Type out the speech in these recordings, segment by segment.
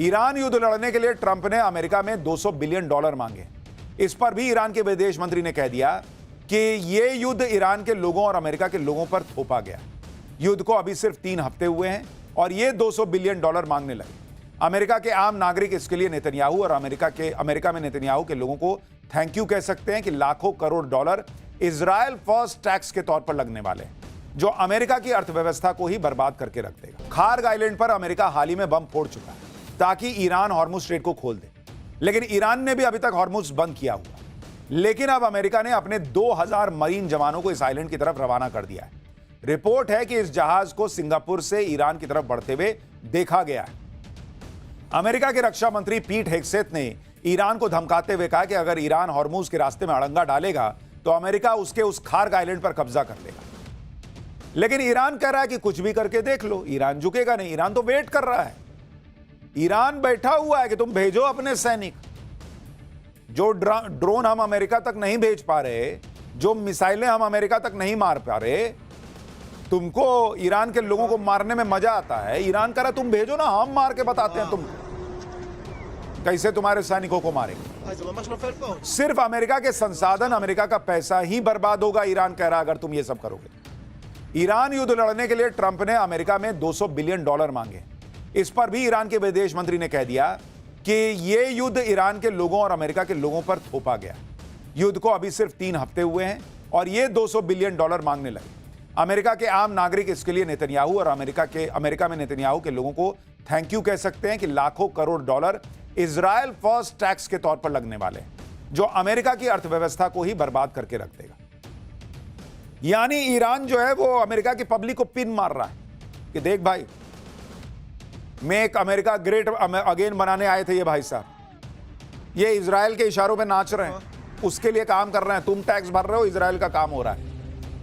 Iran युद्ध लड़ने के लिए ट्रंप ने अमेरिका में $200 बिलियन मांगे। इस पर भी ईरान के विदेश मंत्री ने कह दिया कि यह युद्ध ईरान के लोगों और अमेरिका के लोगों पर थोपा गया। युद्ध को अभी सिर्फ 3 हफ्ते हुए हैं और ये $200 बिलियन मांगने लगे। अमेरिका के आम नागरिक इसके लिए नेतन्याहू और अमेरिका में नेतन्याहू के लोगों को थैंक यू कह सकते हैं कि लाखों crore dollar Israel first tax के तौर पर लगने वाले हैं, जो अमेरिका की अर्थव्यवस्था को ही बर्बाद करके रख देगा। खार्ग आइलैंड पर अमेरिका हाल ही में बम फोड़ चुका है ताकि ईरान हॉर्मुज स्ट्रेट को खोल दे, लेकिन ईरान ने भी अभी तक हॉर्मुज बंद किया हुआ। लेकिन अब अमेरिका ने अपने 2000 मरीन जवानों को इस आइलैंड की तरफ रवाना कर दिया है। रिपोर्ट है कि इस जहाज को सिंगापुर से ईरान की तरफ बढ़ते हुए देखा गया है। अमेरिका के रक्षा मंत्री पीट हेगसेथ ने ईरान को धमकाते हुए कहा कि अगर ईरान हॉर्मुज के रास्ते में अड़ंगा डालेगा तो अमेरिका उसके उस खार्ग आइलैंड पर कब्जा कर लेगा। लेकिन ईरान कह रहा है कि कुछ भी करके देख लो, ईरान झुकेगा नहीं। ईरान तो वेट कर रहा है। ईरान बैठा हुआ है कि तुम भेजो अपने सैनिक। जो ड्रोन हम अमेरिका तक नहीं भेज पा रहे, जो मिसाइलें हम अमेरिका तक नहीं मार पा रहे, तुमको ईरान के लोगों को मारने में मजा आता है। ईरान कह रहा तुम भेजो ना, हम मार के बताते हैं तुमको कैसे तुम्हारे सैनिकों को मारेंगे। सिर्फ अमेरिका के संसाधन, अमेरिका का पैसा ही बर्बाद होगा, ईरान कह रहा अगर तुम ये सब करोगे। ईरान युद्ध लड़ने के लिए ट्रंप ने अमेरिका में $200 बिलियन मांगे। इस पर भी ईरान के विदेश मंत्री ने कह दिया कि यह युद्ध ईरान के लोगों और अमेरिका के लोगों पर थोपा गया। युद्ध को अभी सिर्फ 3 हफ्ते हुए हैं और ये $200 बिलियन मांगने लगे। अमेरिका के आम नागरिक इसके लिए नेतन्याहू और अमेरिका में नेतन्याहू के लोगों को थैंक यू कह सकते हैं कि लाखों crore dollar Israel first tax के तौर पर लगने वाले हैं, जो अमेरिका की अर्थव्यवस्था को ही बर्बाद करके रख देगा। यानी ईरान जो है वो अमेरिका की पब्लिक को पिन मार रहा है कि देख भाई, मेक अमेरिका ग्रेट अगेन बनाने आए थे ये भाई साहब, ये इजराइल के इशारों पे नाच रहे हैं, उसके लिए काम कर रहे हैं। तुम टैक्स भर रहे हो, इजराइल का काम हो रहा है।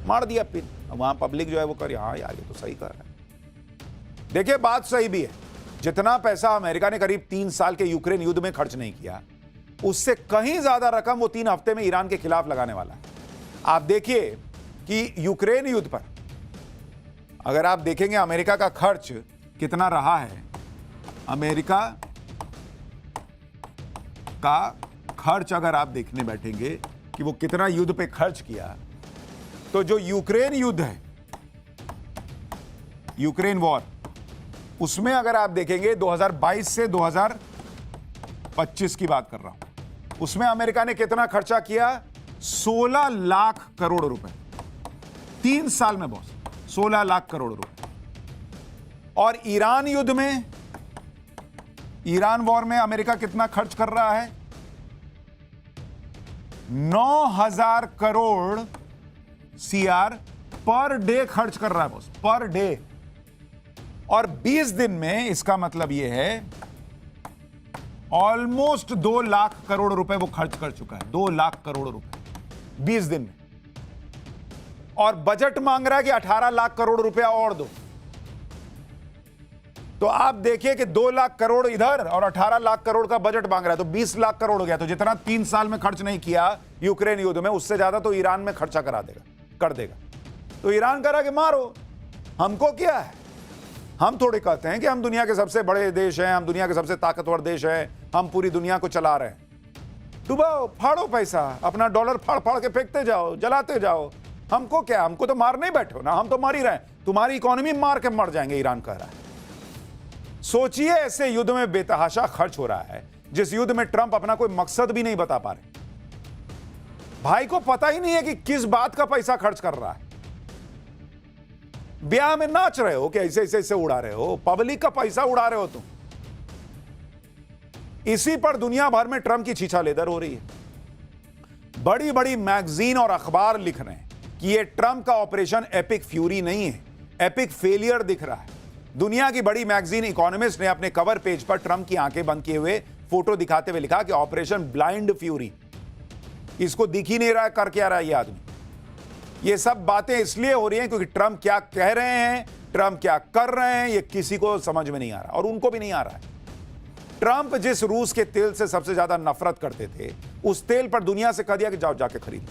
मार दिया पिन। वहां पब्लिक जो है वो कर, हाँ यार ये तो सही कर रहा है। देखिए बात सही भी है। जितना पैसा अमेरिका ने करीब 3 साल के यूक्रेन युद्ध में खर्च नहीं किया, उससे कहीं ज्यादा रकम वो 3 हफ्ते में ईरान के खिलाफ लगाने वाला है। आप देखिए कि यूक्रेन युद्ध पर अगर आप देखेंगे अमेरिका का खर्च कितना रहा है, अमेरिका का खर्च अगर आप देखने बैठेंगे कि वो कितना युद्ध पे खर्च किया, तो जो यूक्रेन युद्ध है, यूक्रेन वॉर, उसमें अगर आप देखेंगे 2022 से 2025 की बात कर रहा हूं, उसमें अमेरिका ने कितना खर्चा किया? 16 लाख करोड़ रुपए 3 साल में बॉस, 16 लाख करोड़ रुपए। और ईरान युद्ध में, ईरान वॉर में अमेरिका कितना खर्च कर रहा है? 9,000 करोड़ CR पर डे खर्च कर रहा है बॉस, पर डे। और 20 दिन में इसका मतलब यह है ऑलमोस्ट 2 लाख करोड़ रुपए वो खर्च कर चुका है। 2 लाख करोड़ रुपए 20 दिन में। और बजट मांग रहा है कि 18 लाख करोड़ रुपया और दो। तो आप देखिए कि 2 लाख करोड़ इधर और 18 लाख करोड़ का बजट मांग रहा है, तो 20 लाख करोड़ हो गया। तो जितना 3 साल में खर्च नहीं किया यूक्रेन युद्ध में, उससे ज्यादा तो ईरान में खर्चा कर देगा। तो ईरान कह रहा कि मारो, हमको क्या है। हम थोड़े कहते हैं कि हम दुनिया के सबसे बड़े देश हैं, हम दुनिया के सबसे ताकतवर देश हैं, हम पूरी दुनिया को चला रहे हैं। डुबाओ, फाड़ो पैसा, अपना डॉलर फाड़ फाड़ के फेंकते जाओ, जलाते जाओ, हमको क्या, हमको तो मार नहीं बैठो ना, हम तो मर ही रहे हैं, तुम्हारी इकोनॉमी मार के मर जाएंगे, ईरान कह रहा है। सोचिए ऐसे युद्ध में बेतहाशा खर्च हो रहा है, जिस युद्ध में ट्रंप अपना कोई मकसद भी नहीं बता पा रहे। भाई को पता ही नहीं है कि किस बात का पैसा खर्च कर रहा है। ब्याह में नाच रहे हो कि ऐसे ऐसे उड़ा रहे हो, पब्लिक का पैसा उड़ा रहे हो तुम। इसी पर दुनिया भर में ट्रंप की छीछालेदर हो रही है। बड़ी बड़ी मैगजीन और अखबार लिख रहे हैं कि यह ट्रंप का ऑपरेशन एपिक फ्यूरी नहीं है, एपिक फेलियर दिख रहा है। दुनिया की बड़ी मैगजीन इकोनॉमिस्ट ने अपने कवर पेज पर ट्रंप की आंखें बंद किए हुए फोटो दिखाते हुए लिखा कि ऑपरेशन ब्लाइंड फ्यूरी। इसको दिख ही नहीं रहा है कर क्या रहा है ये आदमी। ये सब बातें इसलिए हो रही हैं क्योंकि ट्रंप क्या कह रहे हैं, ट्रंप क्या कर रहे हैं, ये किसी को समझ में नहीं आ रहा और उनको भी नहीं आ रहा है। ट्रंप जिस रूस के तेल से सबसे ज्यादा नफरत करते थे, उस तेल पर दुनिया से कह दिया कि जाओ जाके खरीद।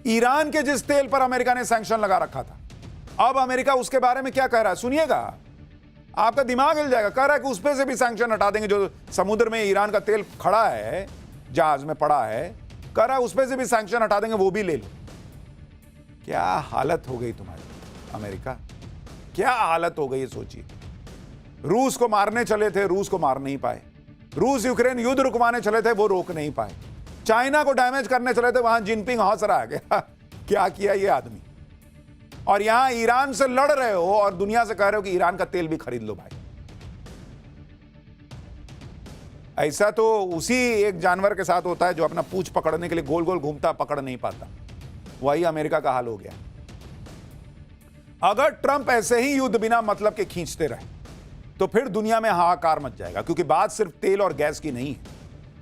ईरान के जिस तेल पर अमेरिका ने सैंक्शन लगा रखा था, अब अमेरिका उसके बारे में क्या कह रहा है सुनिएगा। आपका दिमाग हिल जाएगा। कह रहा है कि उस पे से भी सैंक्शन हटा देंगे, जो समुद्र में ईरान का तेल खड़ा है, जहाज में पड़ा है, कह रहा है उस पे से भी सैंक्शन हटा देंगे, वो भी ले लो। क्या हालत हो गई तुम्हारी अमेरिका, क्या हालत हो गई है सोचिए। रूस को मारने चले थे, रूस को मार नहीं पाए। रूस यूक्रेन युद्ध रुकवाने चले थे, वो रोक नहीं पाए। चाइना को डैमेज करने चले थे, वहां जिनपिंग हंस रहा है क्या किया ये आदमी। और यहां ईरान से लड़ रहे हो और दुनिया से कह रहे हो कि ईरान का तेल भी खरीद लो भाई। ऐसा तो उसी एक जानवर के साथ होता है जो अपना पूंछ पकड़ने के लिए गोल गोल घूमता, पकड़ नहीं पाता। वही अमेरिका का हाल हो गया। अगर ट्रंप ऐसे ही युद्ध बिना मतलब के खींचते रहे तो फिर दुनिया में हाहाकार मच जाएगा, क्योंकि बात सिर्फ तेल और गैस की नहीं है।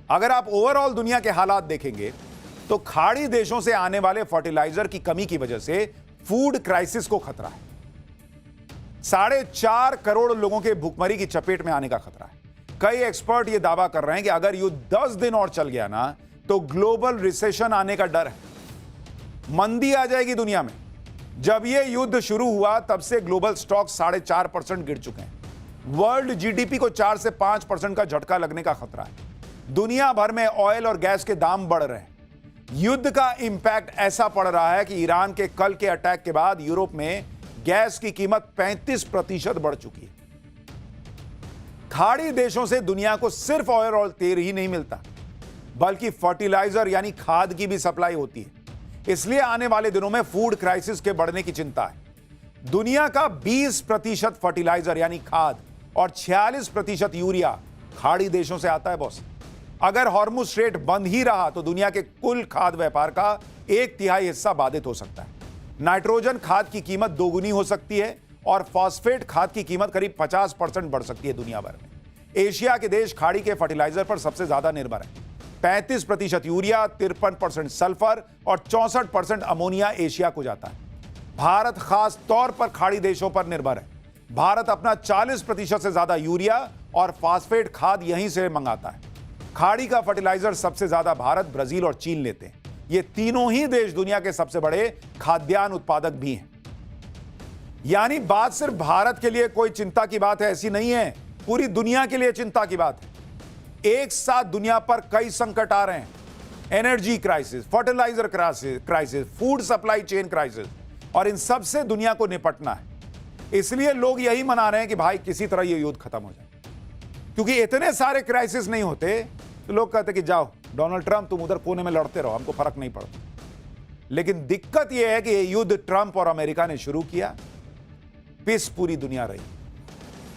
अगर आप ओवरऑल दुनिया के हालात देखेंगे तो खाड़ी देशों से आने वाले फर्टिलाइजर की कमी की वजह से फूड क्राइसिस को खतरा है। 4.5 करोड़ लोगों के भूखमरी की चपेट में आने का खतरा है। कई एक्सपर्ट यह दावा कर रहे हैं कि अगर युद्ध 10 दिन और चल गया ना तो ग्लोबल रिसेशन आने का डर है, मंदी आ जाएगी दुनिया में। जब यह युद्ध शुरू हुआ तब से ग्लोबल स्टॉक 4.5% गिर चुके हैं। वर्ल्ड जीडीपी को 4 से 5% का झटका लगने का खतरा है। दुनिया भर में ऑयल और गैस के दाम बढ़ रहे हैं। युद्ध का इंपैक्ट ऐसा पड़ रहा है कि ईरान के कल के अटैक के बाद यूरोप में गैस की कीमत 35% बढ़ चुकी है। खाड़ी देशों से दुनिया को सिर्फ ऑयल और तेल ही नहीं मिलता, बल्कि फर्टिलाइजर यानी खाद की भी सप्लाई होती है। इसलिए आने वाले दिनों में फूड क्राइसिस के बढ़ने की चिंता है। दुनिया का 20% फर्टिलाइजर यानी खाद और 46% यूरिया खाड़ी देशों से आता है बॉस। अगर हॉर्मुज स्ट्रेट बंद ही रहा तो दुनिया के कुल खाद व्यापार का 1/3 हिस्सा बाधित हो सकता है। नाइट्रोजन खाद की कीमत दोगुनी हो सकती है और फॉस्फेट खाद की कीमत करीब 50% बढ़ सकती है दुनिया भर में। एशिया के देश खाड़ी के फर्टिलाइजर पर सबसे ज्यादा निर्भर है। 35% यूरिया, 53% सल्फर और 64% अमोनिया एशिया को जाता है। भारत खास तौर पर खाड़ी देशों पर निर्भर है। भारत अपना 40% से ज्यादा यूरिया और फॉस्फेट खाद यहीं से मंगाता है। खाड़ी का फर्टिलाइजर सबसे ज्यादा भारत, ब्राजील और चीन लेते हैं। ये तीनों ही देश दुनिया के सबसे बड़े खाद्यान्न उत्पादक भी हैं। यानी बात सिर्फ भारत के लिए कोई चिंता की बात है ऐसी नहीं है, पूरी दुनिया के लिए चिंता की बात है। एक साथ दुनिया पर कई संकट आ रहे हैं। Energy crisis, fertiliser crisis, food supply chain crisis, और इन सब से दुनिया को निपटना है। इसलिए लोग यही मना रहे हैं कि भाई किसी तरह ये युद्ध खत्म हो जाए, क्योंकि इतने सारे क्राइसिस नहीं होते तो लोग कहते कि जाओ डोनाल्ड ट्रंप तुम उधर कोने में लड़ते रहो, हमको फर्क नहीं पड़ता। लेकिन दिक्कत यह है कि ये युद्ध ट्रंप और अमेरिका ने शुरू किया, पिस पूरी दुनिया रही।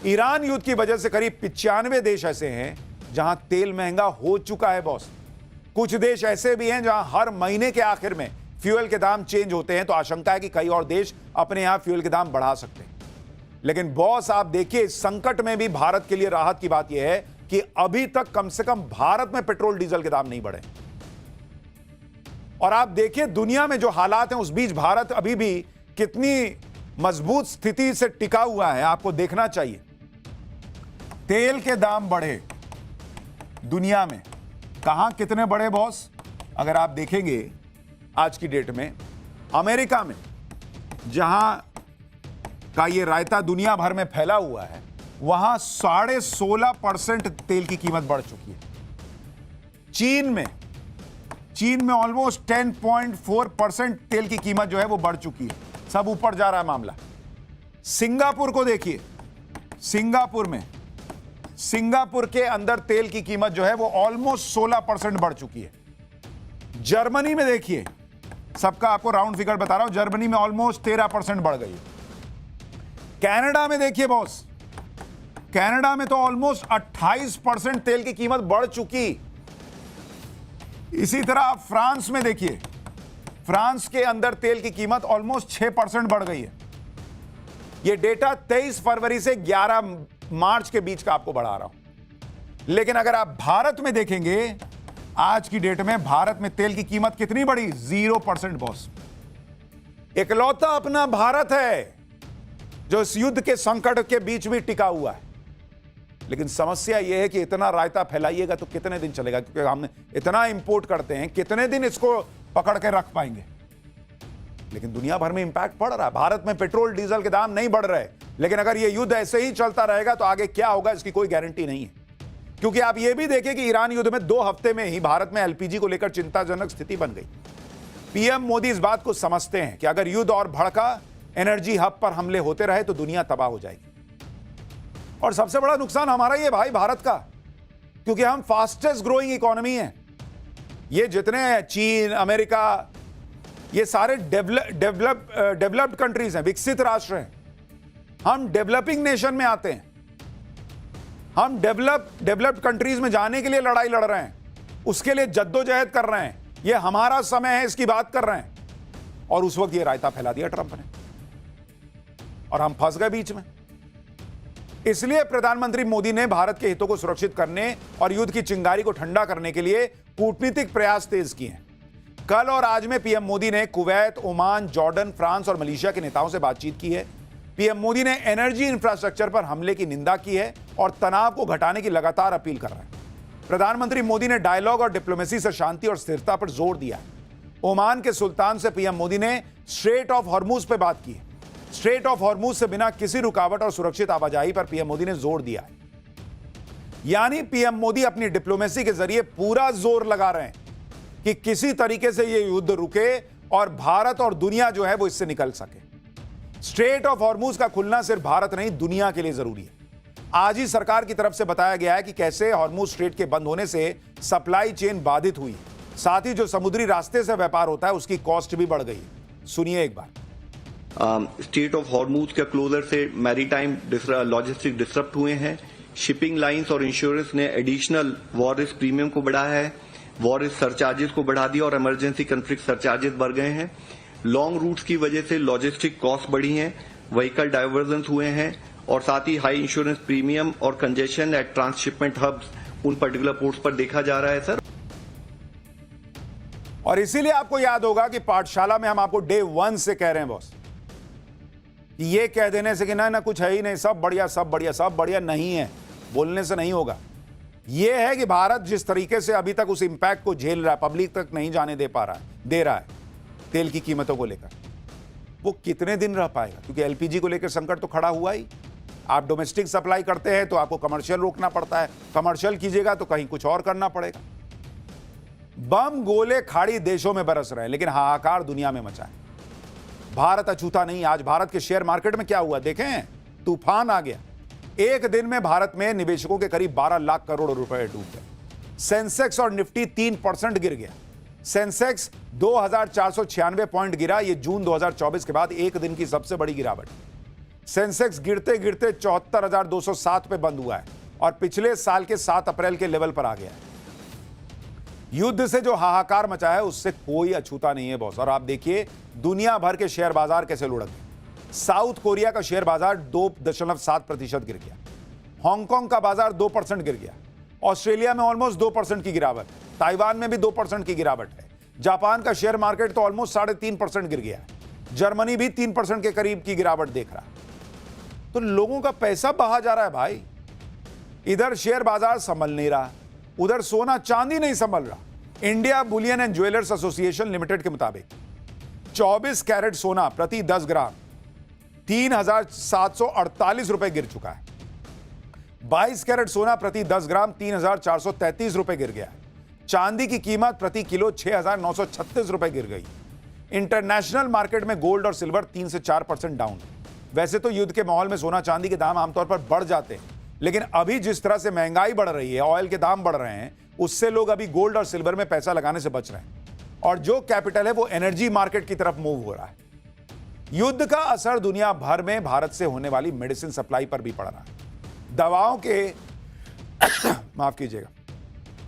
ईरान युद्ध की वजह से करीब 95 देश ऐसे हैं जहां तेल महंगा हो चुका है बॉस। कुछ देश ऐसे भी हैं जहां हर महीने के आखिर में फ्यूल के दाम चेंज होते हैं, तो आशंका है कि कई और देश अपने यहां फ्यूल के दाम बढ़ा सकते हैं। लेकिन बॉस आप देखिए, इस संकट में भी भारत के लिए राहत की बात यह है कि अभी तक कम से कम भारत में पेट्रोल डीजल के दाम नहीं बढ़े। और आप देखिए दुनिया में जो हालात हैं उस बीच भारत अभी भी कितनी मजबूत स्थिति से टिका हुआ है, आपको देखना चाहिए। तेल के दाम बढ़े दुनिया में, कहां कितने बढ़े बॉस? अगर आप देखेंगे आज की डेट में अमेरिका में, जहां का ये रायता दुनिया भर में फैला हुआ है, वहां 16.5% तेल की कीमत बढ़ चुकी है। चीन में ऑलमोस्ट 10.4% तेल की कीमत जो है वो बढ़ चुकी है। सब ऊपर जा रहा है मामला। सिंगापुर को देखिए, सिंगापुर के अंदर तेल की कीमत जो है वो ऑलमोस्ट 16% बढ़ चुकी है। जर्मनी में देखिए, सबका आपको राउंड फिगर बता रहा हूं, जर्मनी में ऑलमोस्ट 13% बढ़ गई है। कनाडा में देखिए बॉस, कनाडा में तो ऑलमोस्ट 28% तेल की कीमत बढ़ चुकी। इसी तरह आप फ्रांस में देखिए, फ्रांस के अंदर तेल की कीमत ऑलमोस्ट 6% बढ़ गई है। यह डेटा 23 फरवरी से 11 मार्च के बीच का आपको बढ़ा रहा हूं। लेकिन अगर आप भारत में देखेंगे, आज की डेट में भारत में तेल की कीमत कितनी बढ़ी? 0% बॉस। इकलौता अपना भारत है जो इस युद्ध के संकट के बीच भी टिका हुआ है। लेकिन समस्या यह है कि इतना रायता फैलाइएगा तो कितने दिन चलेगा, क्योंकि हम इतना इंपोर्ट करते हैं, कितने दिन इसको पकड़ के रख पाएंगे? लेकिन दुनिया भर में इंपैक्ट पड़ रहा है। भारत में पेट्रोल डीजल के दाम नहीं बढ़ रहे, लेकिन अगर यह युद्ध ऐसे ही चलता रहेगा तो आगे क्या होगा इसकी कोई गारंटी नहीं है। क्योंकि आप यह भी देखें कि ईरान युद्ध में 2 हफ्ते में ही भारत में एलपीजी को लेकर चिंताजनक स्थिति बन गई। पीएम मोदी इस बात को समझते हैं कि अगर युद्ध और भड़का, एनर्जी हब पर हमले होते रहे तो दुनिया तबाह हो जाएगी। और सबसे बड़ा नुकसान हमारा ही है भाई, भारत का, क्योंकि हम फास्टेस्ट ग्रोइंग इकोनॉमी है। ये जितने चीन, अमेरिका, ये सारे डेवलप्ड कंट्रीज हैं, विकसित राष्ट्र हैं। हम डेवलपिंग नेशन में आते हैं। हम डेवलप्ड कंट्रीज में जाने के लिए लड़ाई लड़ रहे हैं, उसके लिए जद्दोजहद कर रहे हैं। ये हमारा समय है, इसकी बात कर रहे हैं। और उस वक्त ये रायता फैला दिया ट्रंप ने और हम फंस गए बीच में। इसलिए प्रधानमंत्री मोदी ने भारत के हितों को सुरक्षित करने और युद्ध की चिंगारी को ठंडा करने के लिए कूटनीतिक प्रयास तेज किए हैं। कल और आज में पीएम मोदी ने कुवैत, ओमान, जॉर्डन, फ्रांस और मलेशिया के नेताओं से बातचीत की है। पीएम मोदी ने एनर्जी इंफ्रास्ट्रक्चर पर हमले की निंदा की है और तनाव को घटाने की लगातार अपील कर रहे हैं। प्रधानमंत्री मोदी ने डायलॉग और डिप्लोमेसी से शांति और स्थिरता पर जोर दिया है। ओमान के सुल्तान से पीएम मोदी ने स्ट्रेट ऑफ हॉर्मुज पर बात की है। स्ट्रेट ऑफ हॉर्मुज से बिना किसी रुकावट और सुरक्षित आवाजाही पर पीएम मोदी ने जोर दिया है। यानी पीएम मोदी अपनी डिप्लोमेसी के जरिए पूरा जोर लगा रहे हैं कि किसी तरीके से यह युद्ध रुके और भारत और दुनिया जो है वो इससे निकल सके। स्ट्रेट ऑफ हॉर्मुज का खुलना सिर्फ भारत नहीं, दुनिया के लिए जरूरी है। आज ही सरकार की तरफ से बताया गया है कि कैसे हॉर्मुज स्ट्रेट के बंद होने से सप्लाई चेन बाधित हुई, साथ ही जो समुद्री रास्ते से व्यापार होता है उसकी कॉस्ट भी बढ़ गई। सुनिए एक बार। स्ट्रेट ऑफ हॉर्मुज के क्लोजर से मैरीटाइम लॉजिस्टिक डिस्टर्ब हुए हैं। शिपिंग लाइंस और इंश्योरेंस ने एडिशनल वॉर रिस्क प्रीमियम को बढ़ाया है, वॉर रिस्क सरचार्जेस को बढ़ा दिया और इमरजेंसी कंफ्लिक्ट सरचार्जेस बढ़ गए हैं। लॉन्ग रूट्स की वजह से लॉजिस्टिक कॉस्ट बढ़ी हैं, व्हीकल डाइवर्जन हुए हैं और साथ ही हाई इंश्योरेंस प्रीमियम और कंजेशन एट ट्रांसशिपमेंट हब्स उन पर्टिकुलर पोर्ट्स पर देखा जा रहा है सर। और इसीलिए आपको याद होगा कि पाठशाला में हम आपको डे 1 से कह रहे हैं बॉस, ये कह देने से कि ना कुछ है ही नहीं, सब बढ़िया सब बढ़िया सब बढ़िया नहीं है, बोलने से नहीं होगा। यह है कि भारत जिस तरीके से अभी तक उस इंपैक्ट को झेल रहा है, पब्लिक तक नहीं जाने दे रहा है तेल की कीमतों को लेकर, वो कितने दिन रह पाएगा? क्योंकि एलपीजी को लेकर संकट तो खड़ा हुआ ही। आप डोमेस्टिक सप्लाई करते हैं तो आपको कमर्शियल रोकना पड़ता है, कमर्शियल कीजिएगा तो कहीं कुछ और करना पड़ेगा। बम गोले खाड़ी देशों में बरस रहे हैं, लेकिन हाहाकार दुनिया में मचा है। भारत अछूता नहीं। आज भारत के शेयर मार्केट में क्या हुआ देखें, तूफान आ गया। एक दिन में भारत में निवेशकों के करीब 12 लाख करोड़ रुपए डूब गए। सेंसेक्स और निफ्टी 3% गिर गया। सेंसेक्स 2496 पॉइंट गिरा। यह जून 2024 के बाद एक दिन की सबसे बड़ी गिरावट। सेंसेक्स गिरते गिरते 74,207 पे बंद हुआ है और पिछले साल के 7 अप्रैल के लेवल पर आ गया है। युद्ध से जो हाहाकार मचा है उससे कोई अछूता नहीं है बॉस। और आप देखिए दुनिया भर के शेयर बाजार कैसे लुढ़क गए। साउथ कोरिया का शेयर बाजार 2.7% गिर गया। हांगकांग का बाजार 2% गिर गया। ऑस्ट्रेलिया में ऑलमोस्ट 2% की गिरावट। ताइवान में भी 2% की गिरावट है। जापान का शेयर मार्केट तो ऑलमोस्ट 3.5% गिर गया है। जर्मनी भी 3% के करीब की गिरावट देख रहा है। तो लोगों का पैसा बहा जा रहा है भाई। इधर शेयर बाजार संभल नहीं रहा, उधर सोना चांदी नहीं संभल रहा। India Boolean and jewellers association limited के मुताबिक 24 कैरेट सोना प्रति 10 ग्राम 3,748 रुपए गिर चुका है। 22 कैरेट सोना प्रति 10 ग्राम 3,433 रुपए गिर गया। चांदी की कीमत प्रति किलो 6,936 रुपए गिर गई। इंटरनेशनल मार्केट में गोल्ड और सिल्वर 3 से 4% डाउन। वैसे तो युद्ध के माहौल में सोना चांदी के दाम आमतौर पर बढ़ जाते हैं, लेकिन अभी जिस तरह से महंगाई बढ़ रही है, ऑयल के दाम बढ़ रहे हैं, उससे लोग अभी गोल्ड और सिल्वर में पैसा लगाने से बच रहे हैं और जो कैपिटल है वो एनर्जी मार्केट की तरफ मूव हो रहा है। युद्ध का असर दुनिया भर में भारत से होने वाली मेडिसिन सप्लाई पर भी पड़ रहा है। दवाओं के माफ कीजिएगा,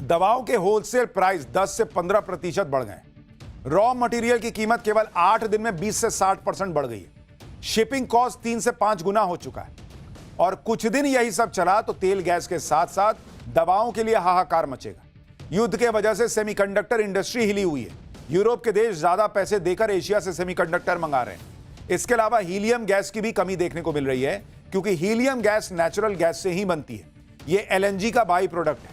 दवाओं के होलसेल प्राइस 10 से 15% बढ़ गए। रॉ मटेरियल की कीमत केवल 8 दिन में 20 से 60% बढ़ गई है। शिपिंग कॉस्ट 3 से 5 गुना हो चुका है और कुछ दिन यही सब चला तो तेल गैस के साथ साथ दवाओं के लिए हाहाकार मचेगा। युद्ध के वजह से सेमीकंडक्टर इंडस्ट्री हिली हुई है। यूरोप के देश ज्यादा पैसे देकर एशिया से सेमीकंडक्टर मंगा रहे हैं। इसके अलावा हीलियम गैस की भी कमी देखने को मिल रही है, क्योंकि हीलियम गैस नेचुरल गैस से ही बनती है। यह एलएनजी का बाई प्रोडक्ट है।